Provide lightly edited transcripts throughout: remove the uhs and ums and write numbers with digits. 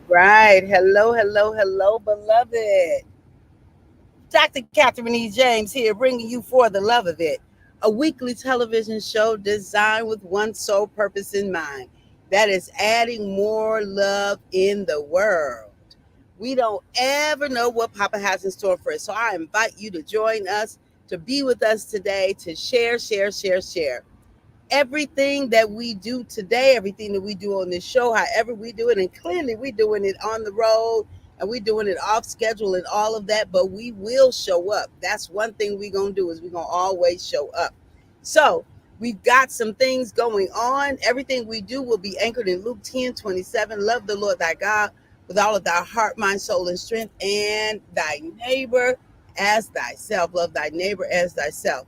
Right. Hello, hello, hello, beloved. Dr. Katherine E. James here, bringing you For the Love of It, a weekly television show designed with one sole purpose in mind, that is adding more love in the world. We don't ever know what Papa has in store for us, so I invite you to join us, to be with us today, to share everything that we do today, everything that we do on this show, however we do it, and clearly we're doing it on the road and we're doing it off schedule and all of that, but we will show up. That's one thing we're gonna do is we're gonna always show up. So we've got some things going on. Everything we do will be anchored in Luke 10:27. Love the Lord thy God with all of thy heart, mind, soul, and strength, and thy neighbor as thyself. Love thy neighbor as thyself.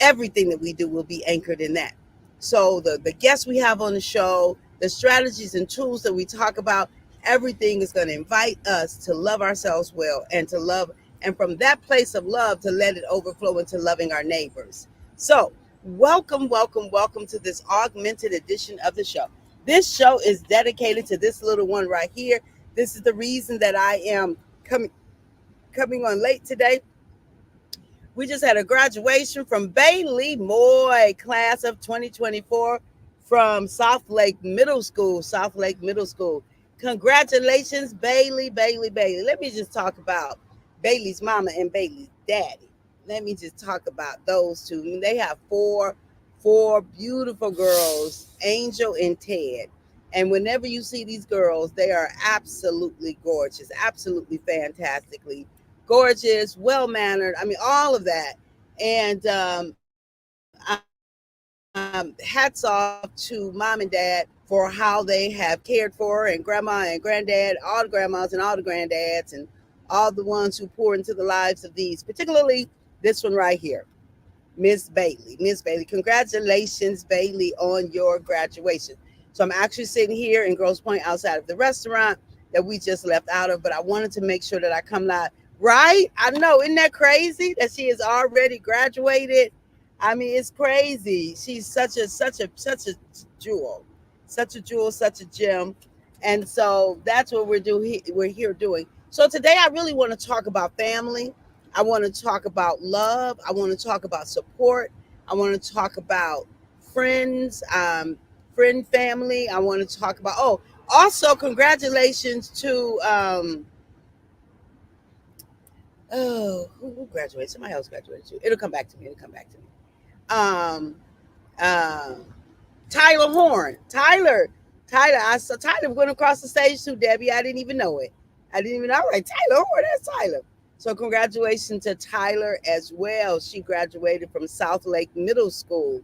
Everything that we do will be anchored in that. So the guests we have on the show, the strategies and tools that we talk about, everything is going to invite us to love ourselves well and to love, and from that place of love to let it overflow into loving our neighbors. So welcome to this augmented edition of the show. This show is dedicated to this little one right here. This is the reason that I am coming on late today. We just had a graduation from Bailey Moy, class of 2024 from South Lake Middle School. South Lake Middle School. Congratulations, Bailey, Bailey, Bailey. Let me just talk about Bailey's mama and Bailey's daddy. Let me just talk about those two. They have four beautiful girls, Angel and Ted. And whenever you see these girls, they are absolutely gorgeous, absolutely fantastically gorgeous, well mannered. I mean, all of that. And hats off to mom and dad for how they have cared for her, and grandma and granddad, all the grandmas and all the granddads, and all the ones who pour into the lives of these, particularly this one right here, Miss Bailey. Miss Bailey, congratulations, Bailey, on your graduation. So I'm actually sitting here in Grosse Pointe outside of the restaurant that we just left out of, but I wanted to make sure that I come live. Right? I know, isn't that crazy that she has already graduated? I mean, it's crazy. She's such a jewel, such a jewel, such a gem. And so that's what we're here doing. So today I really want to talk about family. I want to talk about love. I want to talk about support. I want to talk about friends, friend family. I want to talk about, oh, also congratulations to, who graduated? Somebody else graduated too. It'll come back to me. It'll come back to me. Um, um, Tyler Horn. Tyler. I saw Tyler went across the stage too, Debbie. I didn't even know it. I didn't even know. All right, Tyler Horn. That's Tyler. So congratulations to Tyler as well. She graduated from South Lake Middle School.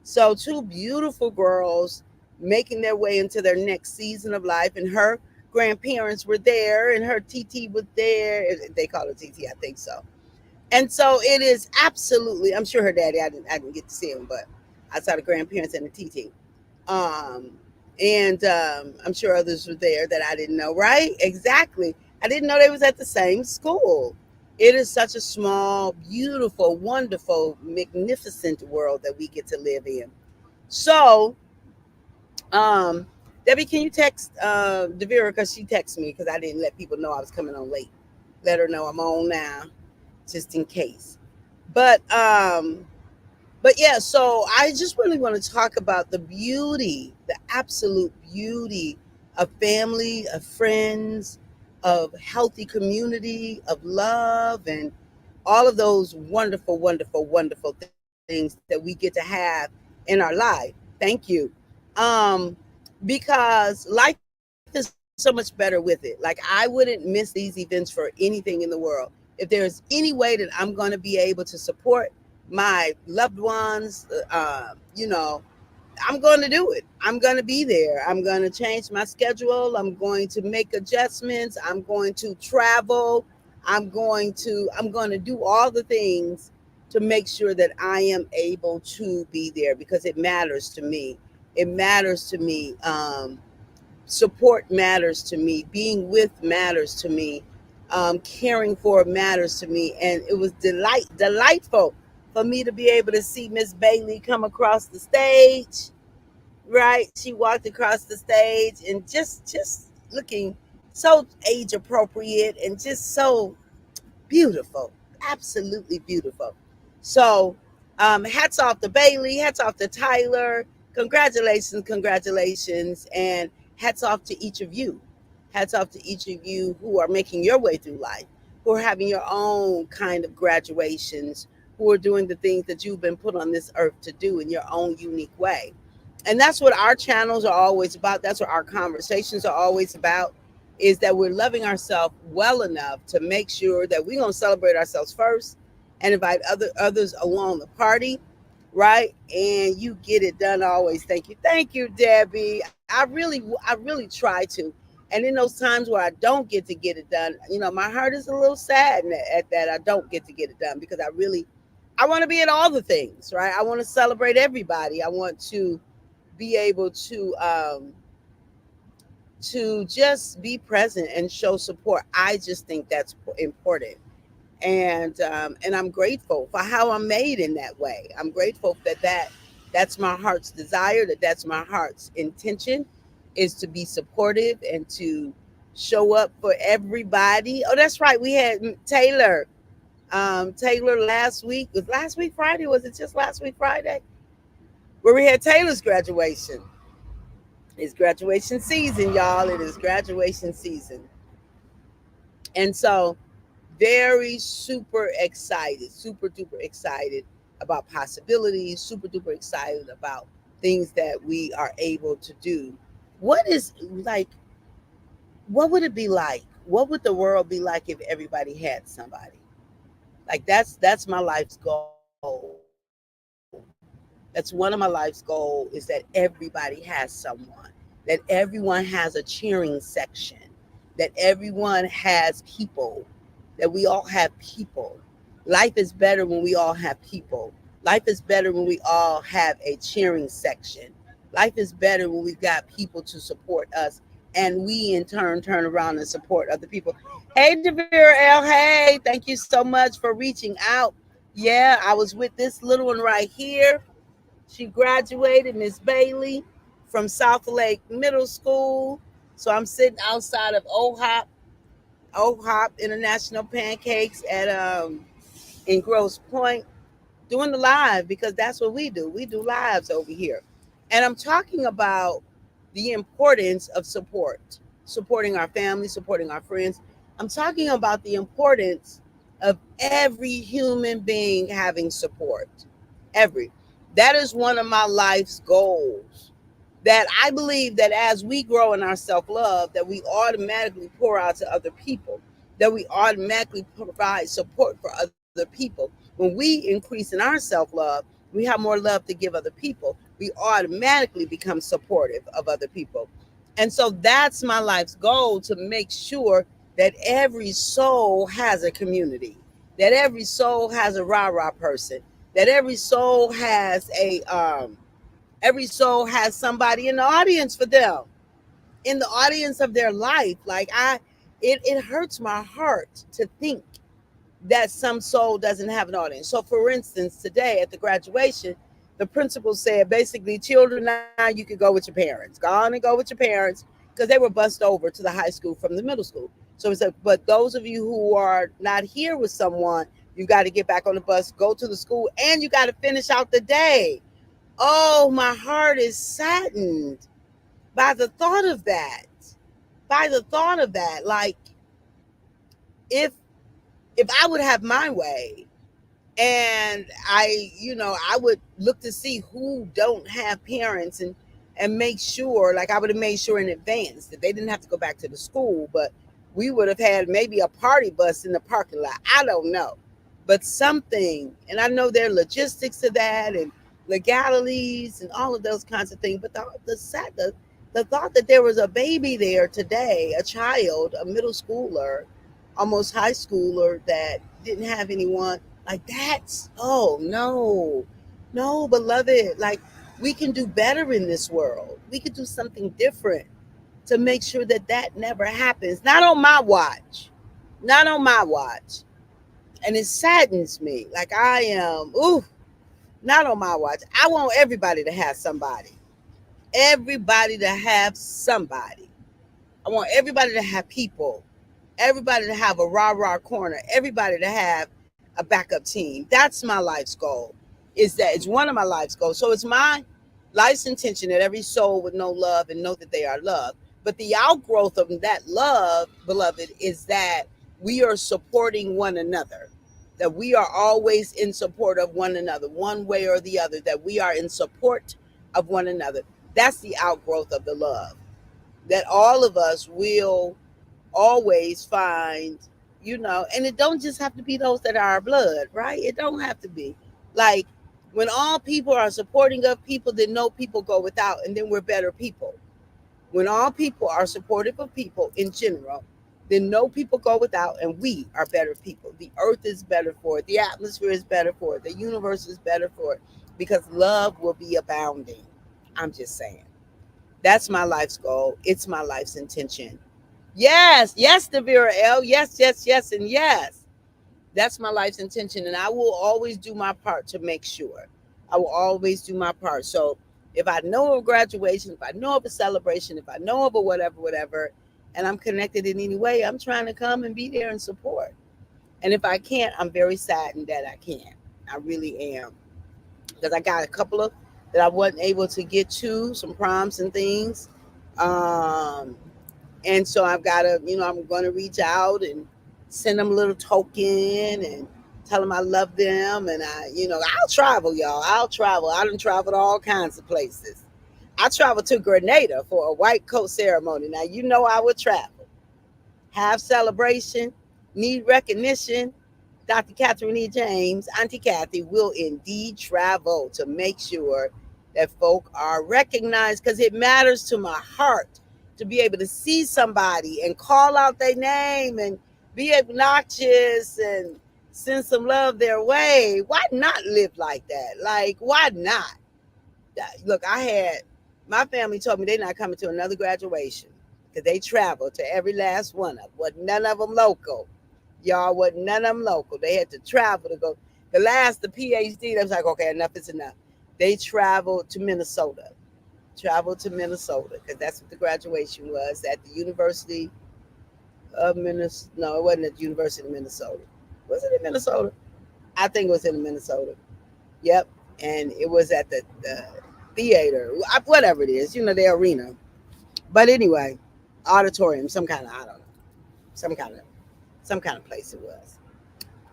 So two beautiful girls making their way into their next season of life, and her grandparents were there, and her TT was there. They call her TT, I think so. And so it is absolutely. I'm sure her daddy. I didn't get to see him, but I saw the grandparents and the TT. Um, and I'm sure others were there that I didn't know. Right? Exactly. I didn't know they was at the same school. It is such a small, beautiful, wonderful, magnificent world that we get to live in. So, um, Debbie, can you text Devira, because she texted me because I didn't let people know I was coming on late. Let her know I'm on now, just in case. But um, but yeah, so I just really want to talk about the beauty, the absolute beauty of family, of friends, of healthy community, of love, and all of those wonderful, wonderful, wonderful things that we get to have in our life. Thank you. Um, because life is so much better with it. Like, I wouldn't miss these events for anything in the world. If there's any way that I'm going to be able to support my loved ones, I'm going to do it. I'm going to be there. I'm going to change my schedule. I'm going to make adjustments. I'm going to travel. I'm going to do all the things to make sure that I am able to be there, because it matters to me. It matters to me. Support matters to me. Being with matters to me. Caring for matters to me. And it was delightful for me to be able to see Miss Bailey come across the stage, right? She walked across the stage and just looking so age appropriate and just so beautiful, absolutely beautiful. So, hats off to Bailey, hats off to Tyler. Congratulations, congratulations, and hats off to each of you. Hats off to each of you who are making your way through life, who are having your own kind of graduations, who are doing the things that you've been put on this earth to do in your own unique way. And that's what our channels are always about. That's what our conversations are always about, is that we're loving ourselves well enough to make sure that we're going to celebrate ourselves first and invite others along the party, right? And you get it done always. Thank you, Debbie. I really try to. And in those times where I don't get it done, my heart is a little sad at that I don't get to get it done, because I want to be at all the things, right? I want to celebrate everybody. I want to be able to just be present and show support. I just think that's important, and I'm grateful for how I'm made in that way. I'm grateful that's my heart's desire. That's my heart's intention, is to be supportive and to show up for everybody. Oh, that's right. We had Taylor. Taylor last week Friday. Was it just last week Friday? Where we had Taylor's graduation. It's graduation season, y'all. It is graduation season. And so, very super duper excited about possibilities, super duper excited about things that we are able to do. What is like, what would it be like? What would the world be like if everybody had somebody? Like that's my life's goal. That's one of my life's goal, is that everybody has someone, that everyone has a cheering section, that everyone has people, that we all have people. Life is better when we all have people. Life is better when we all have a cheering section. Life is better when we've got people to support us, and we in turn turn around and support other people. Hey, Devere L. Hey, thank you so much for reaching out. Yeah, I was with this little one right here. She graduated, Miss Bailey, from South Lake Middle School. So I'm sitting outside of OHOP International Pancakes at in Grosse Point, doing the live, because that's what we do. We do lives over here. And I'm talking about the importance of support, supporting our family, supporting our friends. I'm talking about the importance of every human being having support. Every. That is one of my life's goals. That I believe that as we grow in our self love, that we automatically pour out to other people, that we automatically provide support for other people. When we increase in our self love, we have more love to give other people. We automatically become supportive of other people. And so that's my life's goal, to make sure that every soul has a community, that every soul has a rah rah person, that every soul has somebody in the audience for them, in the audience of their life. It hurts my heart to think that some soul doesn't have an audience. So, for instance, today at the graduation, the principal said, basically, children, now you can go with your parents. Go on and go with your parents, because they were bussed over to the high school from the middle school. So he said, but those of you who are not here with someone, you got to get back on the bus, go to the school, and you got to finish out the day. Oh, my heart is saddened by the thought of that. By the thought of that. Like, if I would have my way, and I would look to see who don't have parents, and make sure, like, I would have made sure in advance that they didn't have to go back to the school, but we would have had maybe a party bus in the parking lot. I don't know, but something. And I know there are logistics to that, and legalities and all of those kinds of things. But the thought that there was a baby there today, a child, a middle schooler, almost high schooler, that didn't have anyone, like, that's, oh no, no, beloved. Like, we can do better in this world. We could do something different to make sure that that never happens. Not on my watch. Not on my watch. And it saddens me. Like, I am, ooh, Not on my watch. I want everybody to have somebody. Everybody to have somebody. I want everybody to have people. Everybody to have a rah-rah corner. Everybody to have a backup team. That's my life's goal. Is that it's one of my life's goals. So it's my life's intention that every soul would know love and know that they are loved. But the outgrowth of that love, beloved, is that we are supporting one another. That we are always in support of one another, one way or the other, that we are in support of one another. That's the outgrowth of the love. That all of us will always find, and it don't just have to be those that are our blood, right? It don't have to be. Like when all people are supporting of people, then no people go without, and then we're better people. When all people are supportive of people in general, then no people go without, and we are better people. The earth is better for it. The atmosphere is better for it. The universe is better for it because love will be abounding. I'm just saying. That's my life's goal. It's my life's intention. Yes, yes, Devira L. Yes, yes, yes, and yes. That's my life's intention, and I will always do my part to make sure. I will always do my part. So if I know of graduation, if I know of a celebration, if I know of a whatever, whatever, and I'm connected in any way, I'm trying to come and be there and support. And if I can't, I'm very saddened that I can't. I really am. Because I got a couple of that I wasn't able to get to, some proms and things. Um, and so I've got to, I'm going to reach out and send them a little token and tell them I love them. And I'll travel, y'all. I'll travel. I done traveled all kinds of places. I traveled to Grenada for a white coat ceremony. Now, I would travel, have celebration, need recognition. Dr. Katherine E. James, Auntie Kathy, will indeed travel to make sure that folk are recognized because it matters to my heart to be able to see somebody and call out their name and be obnoxious and send some love their way. Why not live like that? Like, why not? Look, my family told me they're not coming to another graduation because they traveled to every last one of them. Wasn't none of them local. Y'all, wasn't none of them local. They had to travel to go. The PhD, they was like, okay, enough is enough. They traveled to Minnesota. Traveled to Minnesota because that's what the graduation was at the University of Minnesota. No, it wasn't at the University of Minnesota. Was it in Minnesota? I think it was in Minnesota. Yep. And it was at the theater, whatever it is, the arena. But anyway, auditorium, some kind of, I don't know, some kind of, some kind of place it was.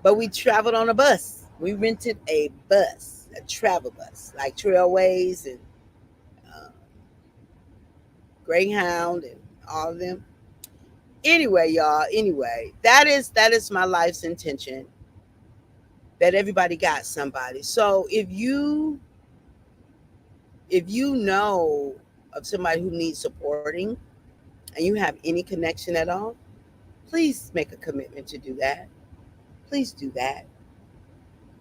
But we traveled on a bus. We rented a bus, a travel bus, like Trailways and uh, Greyhound and all of them. Anyway, y'all. Anyway, that is my life's intention. That everybody got somebody. So if you know of somebody who needs supporting and you have any connection at all, please make a commitment to do that. Please do that.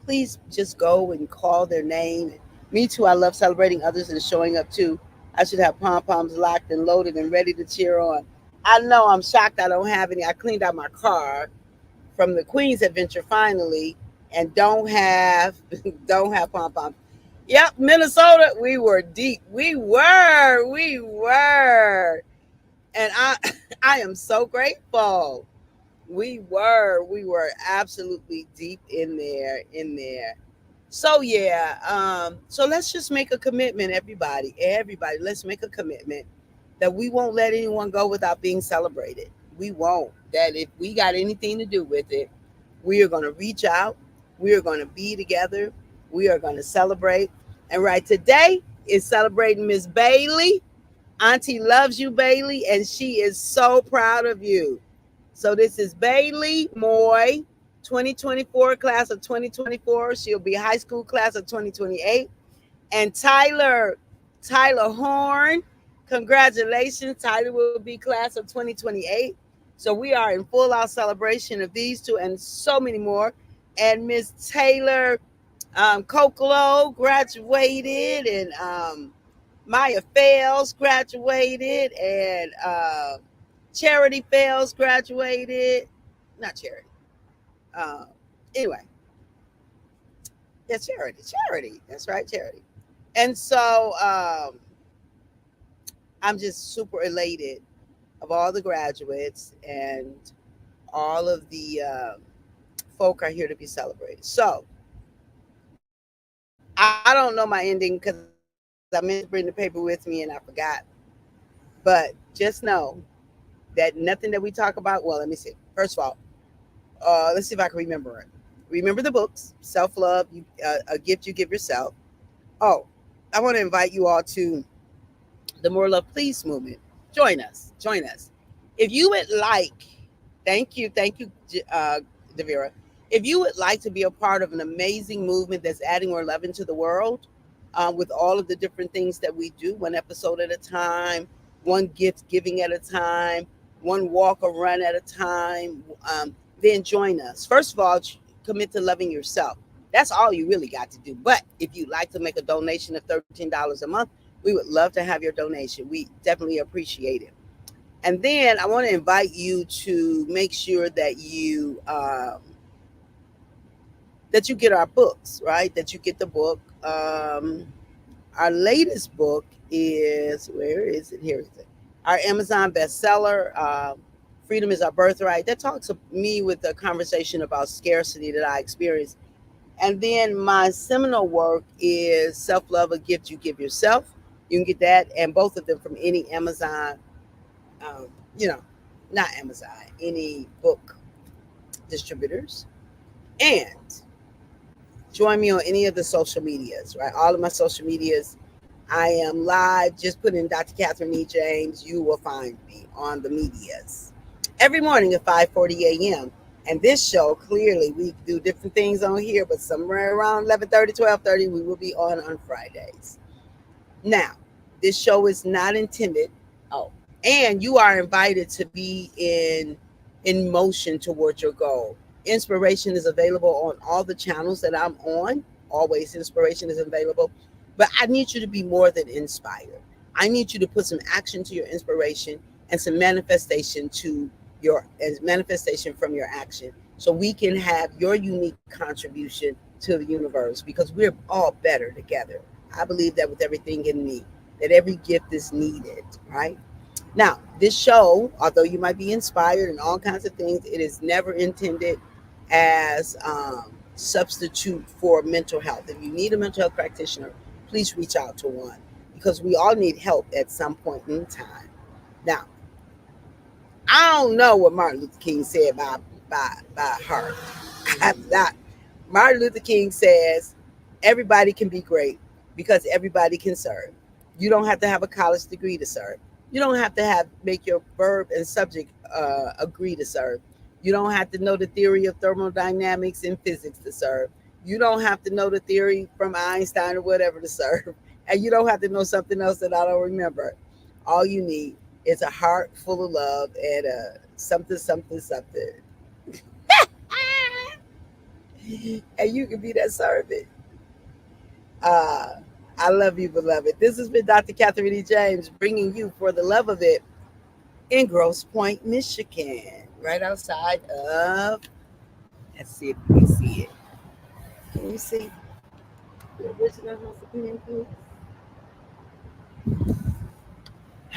Please just go and call their name. Me too. I love celebrating others and showing up too. I should have pom poms locked and loaded and ready to cheer on. I know I'm shocked I don't have any. I cleaned out my car from the Queen's Adventure finally and don't have pom poms. Yep, Minnesota, we were deep. We were. And I I am so grateful. We were absolutely deep in there. So yeah, so let's just make a commitment, everybody, let's make a commitment that we won't let anyone go without being celebrated. We won't. That if we got anything to do with it, we are going to reach out. We are going to be together. We are going to celebrate. And right today is celebrating Miss Bailey. Auntie loves you, Bailey, and she is so proud of you. So this is Bailey Moy, 2024 class of 2024. She'll be high school class of 2028. And Tyler Horn, congratulations. Tyler will be class of 2028. So we are in full out celebration of these two and so many more. And Miss Taylor Kokolo graduated, and Maya Fails graduated, and Charity Fails graduated. Not Charity. Uh, anyway, Yeah, charity. That's right, charity. And so I'm just super elated of all the graduates and all of the folk are here to be celebrated. So I don't know my ending because I meant to bring the paper with me and I forgot. But just know that nothing that we talk about, well, let me see. First of all, let's see if I can remember it. Remember the books, Self Love, A Gift You Give Yourself. Oh, I want to invite you all to the More Love Please movement. Join us. Join us. If you would like, thank you, Devira. If you would like to be a part of an amazing movement that's adding more love into the world, with all of the different things that we do, one episode at a time, one gift giving at a time, one walk or run at a time, then join us. First of all, commit to loving yourself. That's all you really got to do. But if you'd like to make a donation of $13 a month, we would love to have your donation. We definitely appreciate it. And then I want to invite you to make sure that you get our books, right? That you get the book. Our latest book is, where is it? Here is it. Our Amazon bestseller, Freedom is Our Birthright. That talks to me with a conversation about scarcity that I experienced. And then my seminal work is Self Love, A Gift You Give Yourself. You can get that and both of them from any Amazon, um, you know, not Amazon, any book distributors. And join me on any of the social medias, right? All of my social medias. I am live. Just put in Dr. Katherine E. James. You will find me on the medias every morning at 5:40 a.m. And this show, clearly, we do different things on here, but somewhere around 11:30, 12:30, we will be on Fridays. Now, this show is not intended. Oh, and you are invited to be in motion towards your goal. Inspiration is available on all the channels that I'm on. Always inspiration is available. But I need you to be more than inspired. I need you to put some action to your inspiration and some manifestation from your action so we can have your unique contribution to the universe because we're all better together. I believe that with everything in me, that every gift is needed, right? Now, this show, although you might be inspired and all kinds of things, it is never intended as substitute for mental health. If you need a mental health practitioner, please reach out to one because we all need help at some point in time. Now, I don't know what Martin Luther King said by heart. I'm not. Martin Luther King says everybody can be great because everybody can serve. You don't have to have a college degree to serve. You don't have to have make your verb and subject agree to serve. You don't have to know the theory of thermodynamics and physics to serve. You don't have to know the theory from Einstein or whatever to serve. And you don't have to know something else that I don't remember. All you need is a heart full of love and something, something, something. And you can be that servant. Uh, I love you, beloved. This has been Dr. Katherine E. James bringing you for the love of it in Grosse Pointe, Michigan, right outside of, let's see if you can see it. Can you see the original House of Pineapple?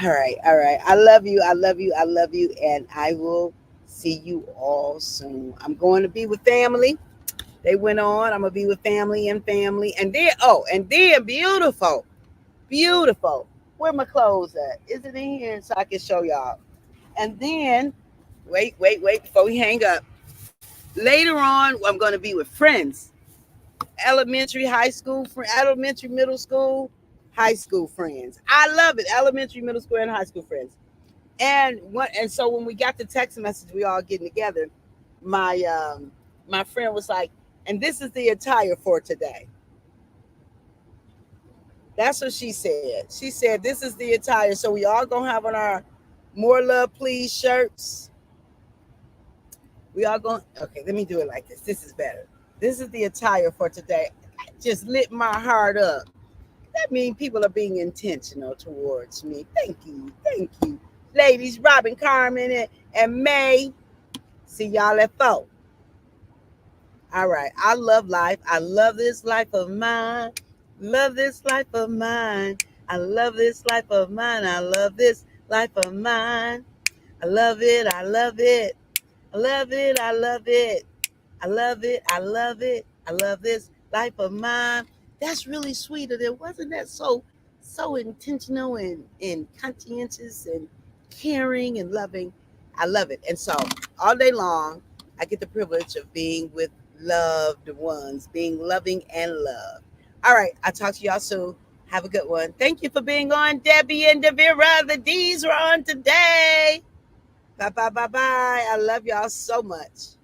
All right. I love you. I love you. I love you. And I will see you all soon. I'm going to be with family. They went on. I'm gonna be with family and family. And then and then beautiful. Beautiful. Where my clothes at? Is it in here so I can show y'all? And then wait before we hang up. Later on, I'm gonna be with friends. Elementary, high school, elementary, middle school, high school friends. I love it. Elementary, middle school, and high school friends. And so when we got the text message, we all getting together. My my friend was like, and this is the attire for today. That's what she said. She said this is the attire. So we all gonna have on our more love please shirts. We all going, okay, let me do it like this. This is better. This is the attire for today. I just lit my heart up. That means people are being intentional towards me. Thank you. Thank you. Ladies, Robin, Carmen, and May. See y'all at 4. All right. I love life. I love this life of mine. Love this life of mine. I love this life of mine. I love this life of mine. I love it. I love it. I love it. I love it. I love it. I love it. I love this life of mine. That's really sweet. And it wasn't that so intentional and conscientious and caring and loving. I love it. And so all day long, I get the privilege of being with loved ones, being loving and loved. All right. I'll talk to y'all soon. Have a good one. Thank you for being on, Debbie and Devira. The D's were on today. Bye bye bye bye. I love y'all so much.